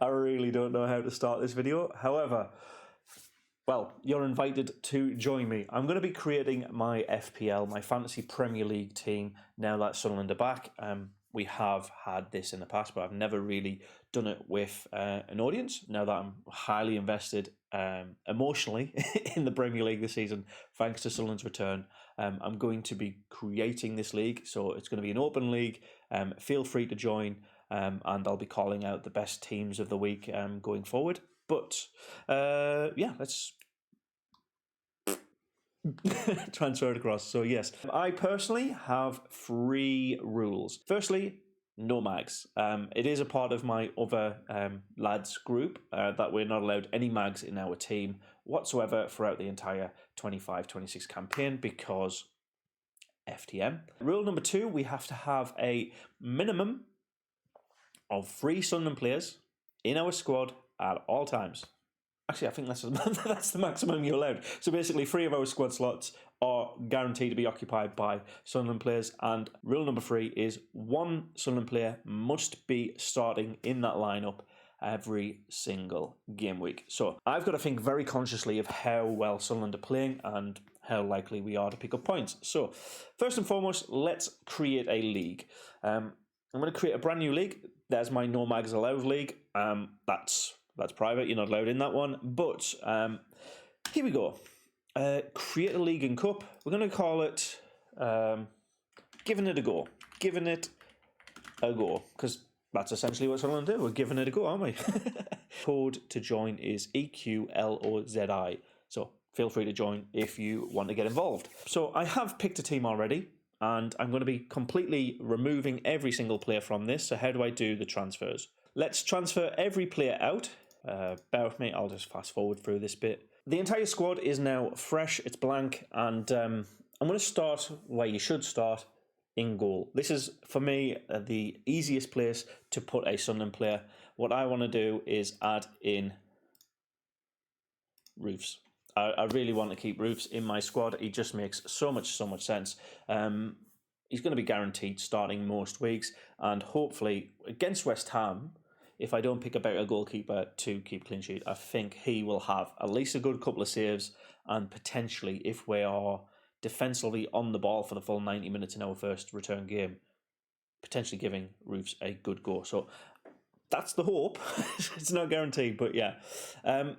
I really don't know how to start this video. However, well, you're invited to join me. I'm going to be creating my FPL, my Fantasy Premier League team, now that Sunderland are back. We have had this in the past, but I've never really done it with an audience. Now that I'm highly invested emotionally in the Premier League this season, thanks to Sunderland's return, I'm going to be creating this league. So it's going to be an open league. Feel free to join, and I'll be calling out the best teams of the week going forward. But yeah, let's transfer it across. So yes, I personally have 3 rules. Firstly, no mags. It is a part of my other lads group that we're not allowed any mags in our team whatsoever throughout the entire 25-26 campaign because FTM. Rule number 2, we have to have a minimum of 3 Sunderland players in our squad at all times. Actually, I think that's the maximum you're allowed. So basically, 3 of our squad slots are guaranteed to be occupied by Sunderland players. And rule number 3 is 1 Sunderland player must be starting in that lineup every single game week. So I've got to think very consciously of how well Sunderland are playing and how likely we are to pick up points. So first and foremost, let's create a league. I'm going to create a brand new league. There's my No Mags Allowed league. That's private, you're not allowed in that one. But here we go. Create a league and cup. We're going to call it Giving It a Go. Giving It a Go. Because that's essentially what Sunderland do. We're giving it a go, aren't we? Code to join is eqlozi. So feel free to join if you want to get involved. So I have picked a team already, and I'm going to be completely removing every single player from this. So how do I do the transfers? Let's transfer every player out. Bear with me, I'll just fast forward through this bit. The entire squad is now fresh, it's blank, and I'm going to start where you should start, in goal. This is, for me, the easiest place to put a Sunderland player. What I want to do is add in Roofs. I really want to keep Roofs in my squad. He just makes so much sense. He's going to be guaranteed starting most weeks, and hopefully against West Ham, if I don't pick a better goalkeeper to keep clean sheet, I think he will have at least a good couple of saves, and potentially, if we are defensively on the ball for the full 90 minutes in our first return game, potentially giving Roofs a good go. So that's the hope. It's not guaranteed, but yeah.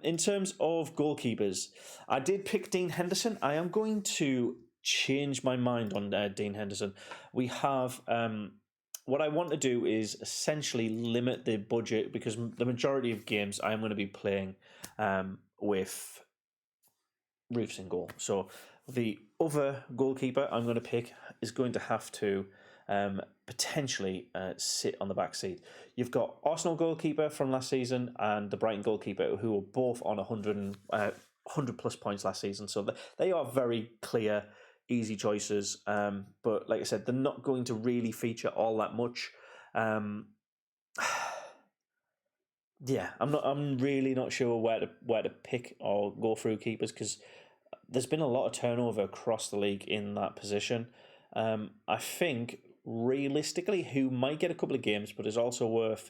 In terms of goalkeepers, I did pick Dean Henderson. I am going to change my mind on Dean Henderson. We have what I want to do is essentially limit the budget, because the majority of games I am going to be playing with Roofs in goal. So the other goalkeeper I'm going to pick is going to have to potentially sit on the back seat. You've got Arsenal goalkeeper from last season and the Brighton goalkeeper, who were both on 100 plus points last season. So they are very clear, easy choices. But like I said, they're not going to really feature all that much. Yeah, I'm really not sure where to pick or go through keepers, because there's been a lot of turnover across the league in that position. I think realistically, who might get a couple of games, but is also worth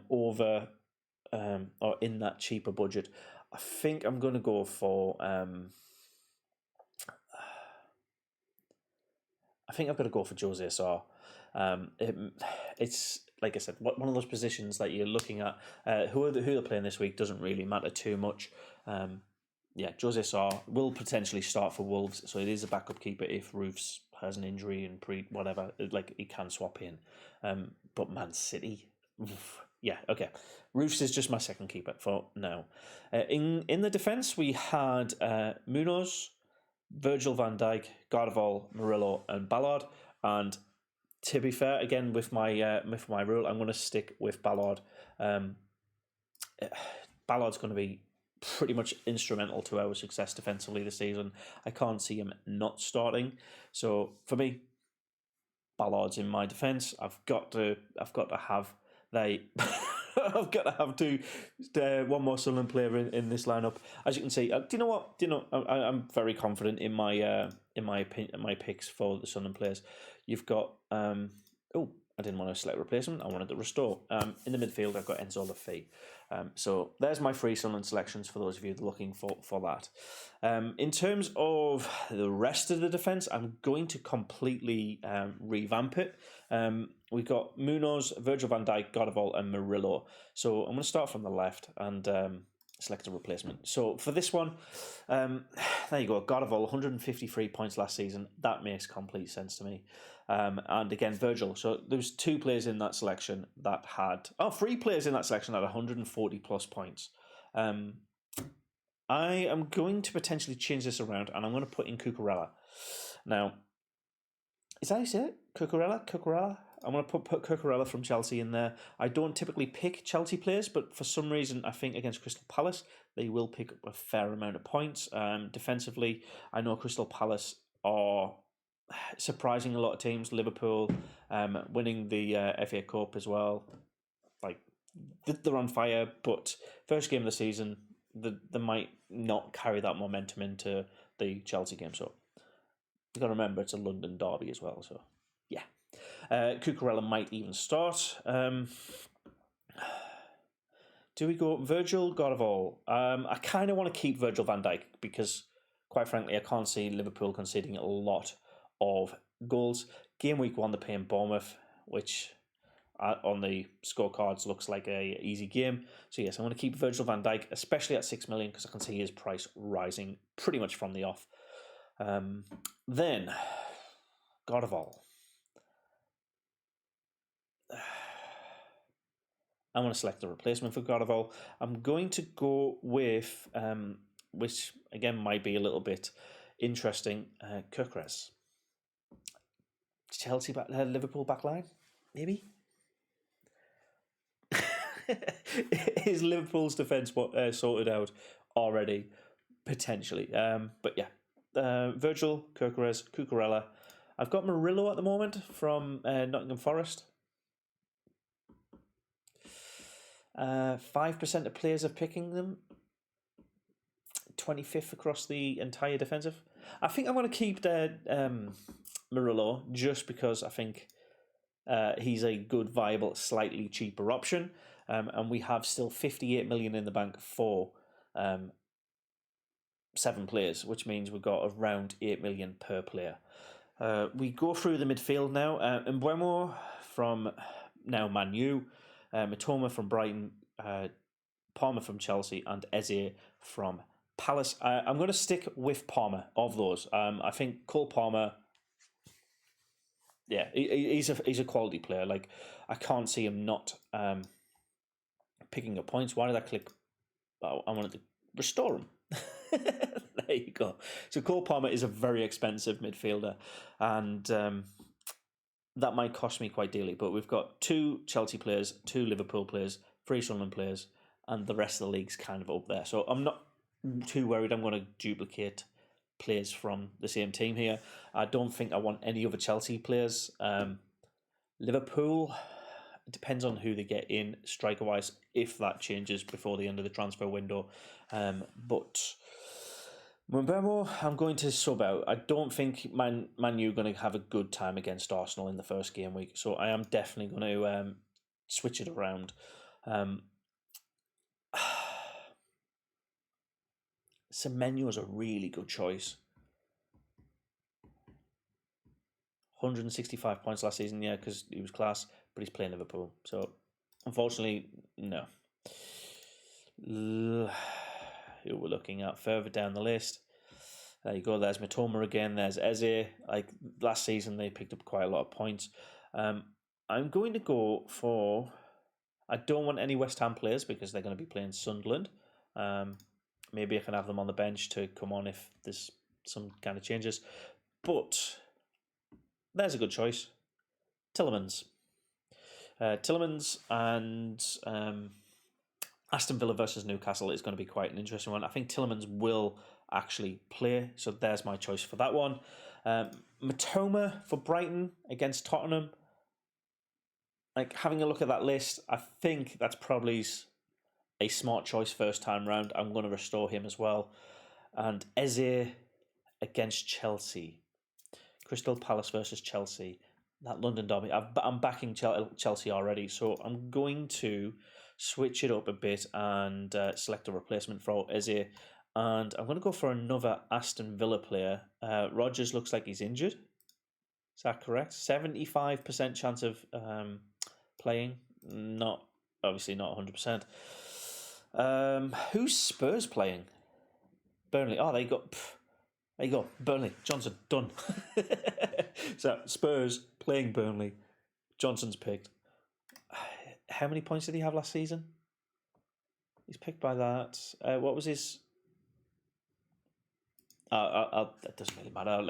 over or in that cheaper budget, I think I'm going to go for. I think I've got to go for Jose Sarr. It's like I said, one of those positions that you're looking at. Who they're playing this week doesn't really matter too much. Yeah, Jose Sarr will potentially start for Wolves, so it is a backup keeper if Roofs has an injury and whatever, like he can swap in. But Man City, yeah, okay. Roofs is just my second keeper for now. In the defence, we had Munoz, Virgil van Dijk, Gardeval, Murillo, and Ballard. And to be fair, again with my rule, I'm going to stick with Ballard. Ballard's going to be pretty much instrumental to our success defensively this season. I can't see him not starting. So for me, Ballard's in my defence. I've got to have I've got to have one more Sunderland player in this lineup. As you can see, do you know what? I'm very confident in my picks for the Sunderland players. You've got I didn't want to select replacement. I wanted to restore. In the midfield, I've got Enzo Lefebvre. So there's my free Sunderland selections for those of you looking for that. In terms of the rest of the defence, I'm going to completely revamp it. We've got Munoz, Virgil van Dijk, Godival, and Murillo. So I'm going to start from the left and select a replacement. So for this one, there you go. Godival, 153 points last season. That makes complete sense to me. And again, Virgil. So there was 2 players in that selection that had... 3 players in that selection that had 140 plus points. I am going to potentially change this around, and I'm going to put in Cucurella. Now, is that how you say it? Cucurella? I'm going to put Cucurella from Chelsea in there. I don't typically pick Chelsea players, but for some reason, I think against Crystal Palace, they will pick up a fair amount of points. Defensively, I know Crystal Palace are surprising a lot of teams. Liverpool winning the FA Cup as well. Like, they're on fire, but first game of the season, they might not carry that momentum into the Chelsea game. So you've got to remember it's a London derby as well. So yeah, Cucurella might even start. Do we go Virgil, Godival? I kind of want to keep Virgil van Dijk because, quite frankly, I can't see Liverpool conceding a lot of goals. Gameweek 1, they're playing Bournemouth, which on the scorecards looks like a easy game. So yes, I want to keep Virgil van Dijk, especially at 6 million, because I can see his price rising pretty much from the off. Then Godival. I want to select the replacement for Godival. I'm going to go with, which again might be a little bit interesting, Gyökeres. Chelsea Liverpool backline, maybe. Is Liverpool's defence sorted out already? Potentially. But yeah, Virgil, Gyökeres, Cucurella. I've got Murillo at the moment from Nottingham Forest. 5% of players are picking them. 25th across the entire defensive. I think I'm going to keep Murillo just because I think he's a good, viable, slightly cheaper option. And we have still 58 million in the bank for 7 players, which means we've got around 8 million per player. We go through the midfield now. Mbeumo from now Man U, Mitoma from Brighton, Palmer from Chelsea, and Eze from Palace. I'm going to stick with Palmer of those. I think Cole Palmer, yeah, he's a quality player. Like, I can't see him not picking up points. Why did I click? I wanted to restore him. There you go. So Cole Palmer is a very expensive midfielder, and that might cost me quite dearly. But we've got 2 Chelsea players, 2 Liverpool players, 3 Sunderland players, and the rest of the league's kind of up there. So I'm not too worried I'm going to duplicate players from the same team here. I don't think I want any other Chelsea players. Liverpool, it depends on who they get in striker-wise, if that changes before the end of the transfer window. But Mbeumo, I'm going to sub out. I don't think Man U are going to have a good time against Arsenal in the first game week, so I am definitely going to switch it around. Semenyo is a really good choice. 165 points last season, yeah, because he was class, but he's playing Liverpool. So, unfortunately, no. Who we're looking at further down the list. There you go, there's Mitoma again, there's Eze. Like, last season, they picked up quite a lot of points. I'm going to go for... I don't want any West Ham players because they're going to be playing Sunderland. Maybe I can have them on the bench to come on if there's some kind of changes. But there's a good choice. Tielemans. Tielemans and Aston Villa versus Newcastle is going to be quite an interesting one. I think Tielemans will actually play, so there's my choice for that one. Mitoma for Brighton against Tottenham. Like, having a look at that list, I think that's probably a smart choice first time round. I'm going to restore him as well. And Eze against Chelsea. Crystal Palace versus Chelsea. that London derby. I'm backing Chelsea already, so I'm going to switch it up a bit and select a replacement for Eze. And I'm going to go for another Aston Villa player. Rodgers looks like he's injured. Is that correct? 75% chance of playing. Obviously not 100%. Who's Spurs playing? Burnley. Oh, there you go. Burnley. Johnson. Done. So, Spurs playing Burnley. Johnson's picked. How many points did he have last season? He's picked by that. What was his... That doesn't really matter.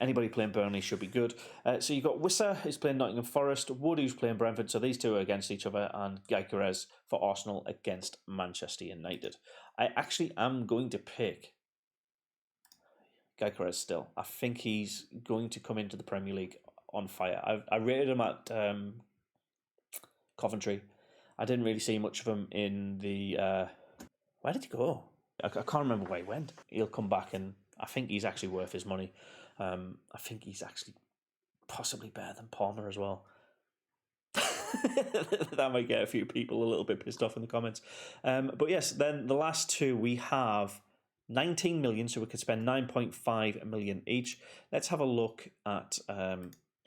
Anybody playing Burnley should be good. So you've got Wissa, who's playing Nottingham Forest, Wood, who's playing Brentford, so these two are against each other, and Gyökeres for Arsenal against Manchester United. I actually am going to pick Gyökeres still. I think he's going to come into the Premier League on fire. I rated him at Coventry. I didn't really see much of him in the... where did he go? I can't remember where he went. He'll come back, and I think he's actually worth his money. I think he's actually possibly better than Palmer as well. That might get a few people a little bit pissed off in the comments. But yes, then the last two we have 19 million, so we could spend 9.5 million each. Let's have a look at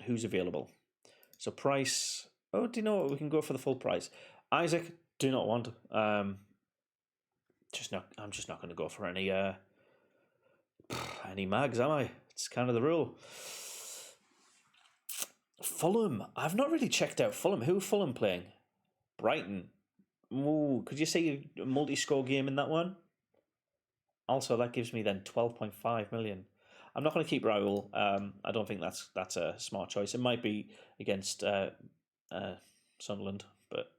who's available. So price. Oh, do you know what? We can go for the full price. Isaac, do not want. I'm just not going to go for any mags, am I? It's kind of the rule. Fulham. I've not really checked out Fulham. Who are Fulham playing? Brighton. Ooh, could you see a multi-score game in that one? Also, that gives me then 12.5 million. I'm not going to keep Raul. I don't think that's a smart choice. It might be against Sunderland, but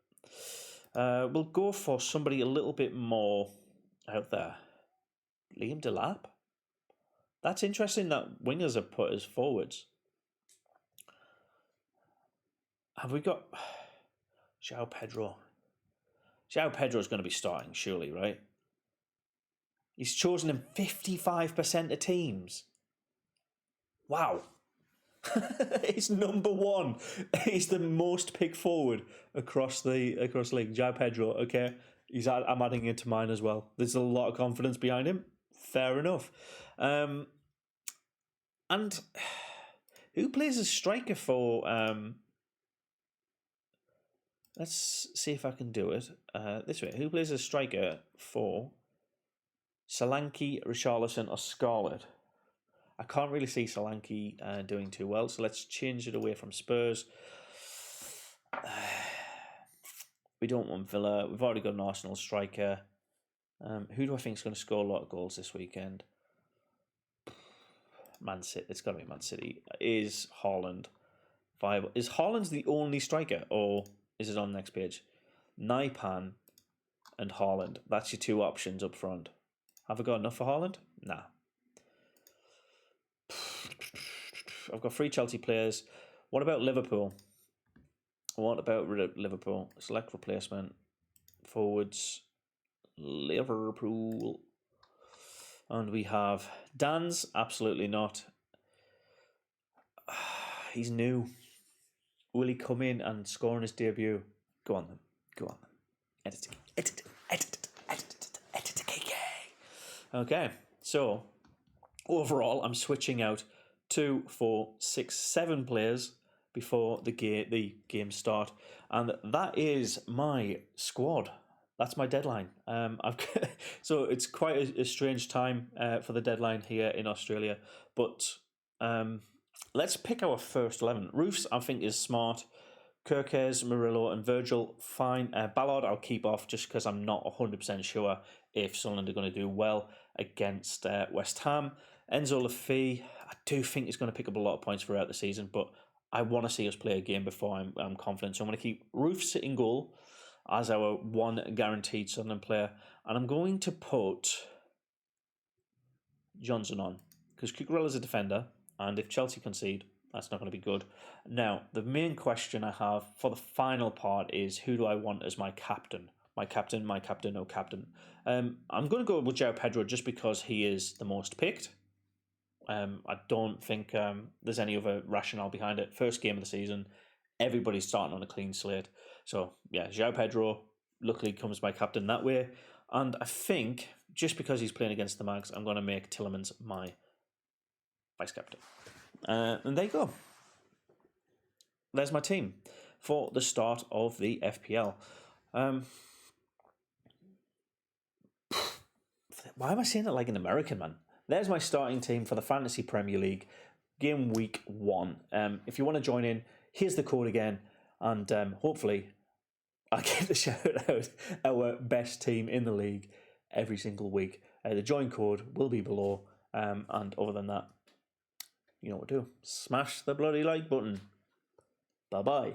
we'll go for somebody a little bit more out there. Liam Delap. That's interesting that wingers are put as forwards. Have we got João Pedro? João Pedro is going to be starting, surely, right? He's chosen in 55% of teams. Wow. He's number one. He's the most picked forward across the league. João Pedro, okay. I'm adding it to mine as well. There's a lot of confidence behind him. Fair enough. And who plays as striker for... let's see if I can do it this way. Who plays as striker for Solanke, Richarlison or Scarlett? I can't really see Solanke doing too well, so let's change it away from Spurs. We don't want Villa. We've already got an Arsenal striker. Who do I think is going to score a lot of goals this weekend? Man City. It's got to be Man City. Is Haaland viable? Is Haaland the only striker, or is it on the next page? Naipan and Haaland. That's your two options up front. Have I got enough for Haaland? Nah. I've got 3 Chelsea players. What about Liverpool? Select replacement. Forwards. Liverpool. And we have Dan's. Absolutely not. He's new. Will he come in and score on his debut? Go on then. Edit it. Okay, so overall, I'm switching out 2, 4, 6, 7 players before the game start, and that is my squad. That's my deadline. So it's quite a strange time for the deadline here in Australia, but let's pick our first 11. Roofs, I think, is smart. Kirkes, Murillo and Virgil, fine. Ballard, I'll keep off just because I'm not 100% sure if Sunderland are going to do well against West Ham. Enzo Lafay, I do think he's going to pick up a lot of points throughout the season, but I want to see us play a game before I'm confident. So I'm going to keep Roofs in goal as our one guaranteed Sunderland player, and I'm going to put Johnson on because Cucurella's a defender, and if Chelsea concede, that's not going to be good. Now, the main question I have for the final part is, who do I want as my captain? My captain, no captain. I'm going to go with João Pedro just because he is the most picked. I don't think there's any other rationale behind it. First game of the season, everybody's starting on a clean slate. So, yeah, João Pedro luckily comes my captain that way. And I think, just because he's playing against the Mags, I'm going to make Tielemans my vice captain. And there you go. There's my team for the start of the FPL. Why am I saying it like an American, man? There's my starting team for the Fantasy Premier League, Game Week 1. If you want to join in, here's the code again, and hopefully I'll get to shout out our best team in the league every single week. The join code will be below, and other than that, you know what to do. Smash the bloody like button. Bye-bye.